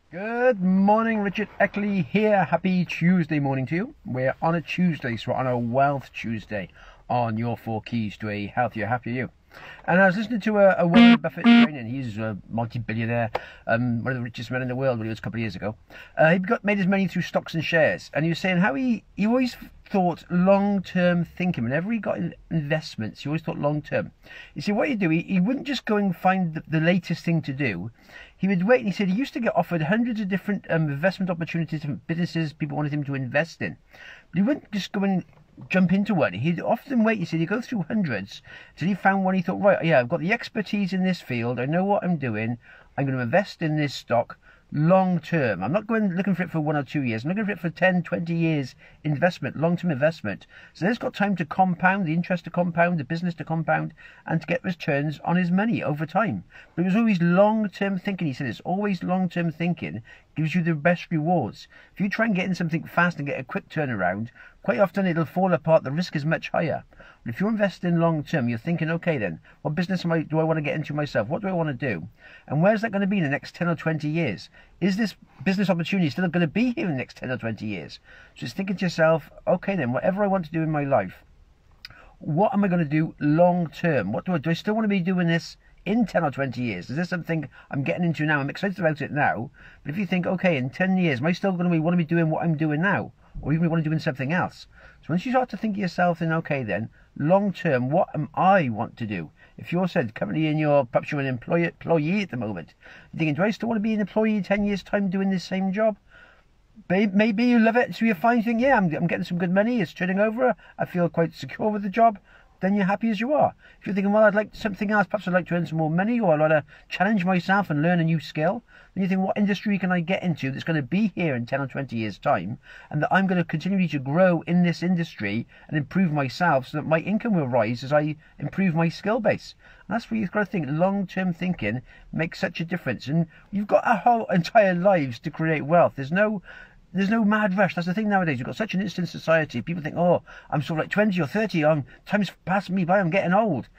Good morning, Richard Eckley here. Happy Tuesday morning to you. We're on a Tuesday, so we're on a Wealth Tuesday on your 4 keys to a healthier, happier you. And I was listening to a Warren Buffett training. He's a multi-billionaire, one of the richest men in the world when he was a couple of years ago. He made his money through stocks and shares. And he was saying how he always thought long-term thinking. Whenever he got investments, he always thought long-term. You see, what he'd do, he wouldn't just go and find the latest thing to do. He would wait, and he said he used to get offered hundreds of different investment opportunities, different businesses people wanted him to invest in. But he wouldn't just go and jump into one. He'd often wait, he said, he'd go through hundreds until he found one he thought, right, yeah, I've got the expertise in this field, I know what I'm doing, I'm going to invest in this stock long term. I'm not going looking for it for 1 or 2 years, I'm looking for it for 10, 20 years investment, long-term investment. So there's got time to compound, the interest to compound, the business to compound, and to get returns on his money over time. But it was always long-term thinking. He said it's always long-term thinking gives you the best rewards. If you try and get in something fast and get a quick turnaround, quite often it'll fall apart, the risk is much higher. But if you're investing long term, you're thinking, okay then, what business do I want to get into myself? What do I want to do? And where's that going to be in the next 10 or 20 years? Is this business opportunity still going to be here in the next 10 or 20 years? So it's thinking to yourself, okay then, whatever I want to do in my life, what am I going to do long term? What do I still want to be doing this in 10 or 20 years? Is this something I'm getting into now? I'm excited about it now. But if you think, okay, in 10 years, am I still going to want to be doing what I'm doing now? Or even want to be doing something else? So once you start to think of yourself, then okay then, long term, what am I want to do? If you're said currently perhaps you're an employee at the moment, you're thinking, do I still want to be an employee in 10 years' time doing this same job? Maybe you love it, so you're fine, think, yeah, I'm getting some good money, it's turning over, I feel quite secure with the job, then you're happy as you are. If you're thinking, well, I'd like something else, perhaps I'd like to earn some more money, or I'd like to challenge myself and learn a new skill, then you think, what industry can I get into that's going to be here in 10 or 20 years' time, and that I'm going to continue to grow in this industry and improve myself so that my income will rise as I improve my skill base. And that's where you've got to think. Long-term thinking makes such a difference. And you've got a whole entire lives to create wealth. There's no mad rush. That's the thing nowadays. We've got such an instant society. People think, oh, I'm sort of like 20 or 30. Time's passing me by. I'm getting old.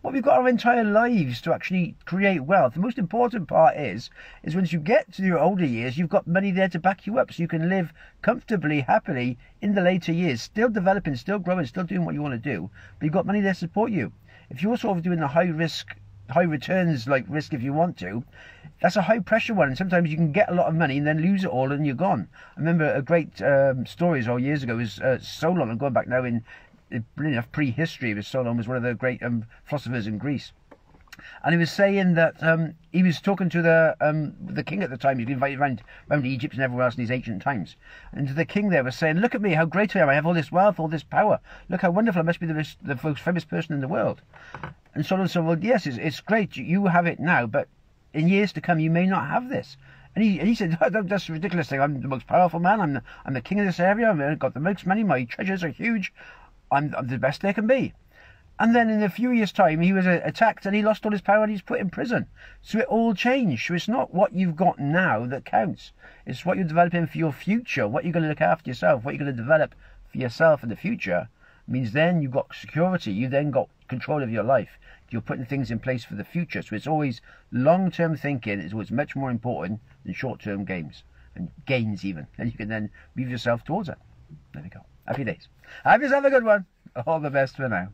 But we've got our entire lives to actually create wealth. The most important part is once you get to your older years, you've got money there to back you up so you can live comfortably, happily in the later years, still developing, still growing, still doing what you want to do. But you've got money there to support you. If you're sort of doing the high risk, high returns like risk if you want to, that's a high pressure one, and sometimes you can get a lot of money and then lose it all and you're gone. I remember a great story years ago, was Solon. I'm going back now in brilliant enough prehistory. Solon was one of the great philosophers in Greece, and he was saying that he was talking to the king at the time. He'd been invited around Egypt and everywhere else in these ancient times, and the king there was saying, look at me, how great I am, I have all this wealth, all this power, look how wonderful, I must be the most famous person in the world. And Solon said, well, yes, it's great, you have it now, but in years to come you may not have this. And he said, oh, that's a ridiculous thing, I'm the most powerful man, I'm the king of this area, I've got the most money, my treasures are huge, I'm the best there can be. And then in a few years' time, he was attacked and he lost all his power and he's put in prison. So it all changed. So it's not what you've got now that counts. It's what you're developing for your future, what you're going to look after yourself, what you're going to develop for yourself in the future. Means then you've got security, you then got control of your life. You're putting things in place for the future. So it's always long-term thinking is always much more important than short-term games and gains even. And you can then move yourself towards it. There we go. Happy days. Have yourself a good one. All the best for now.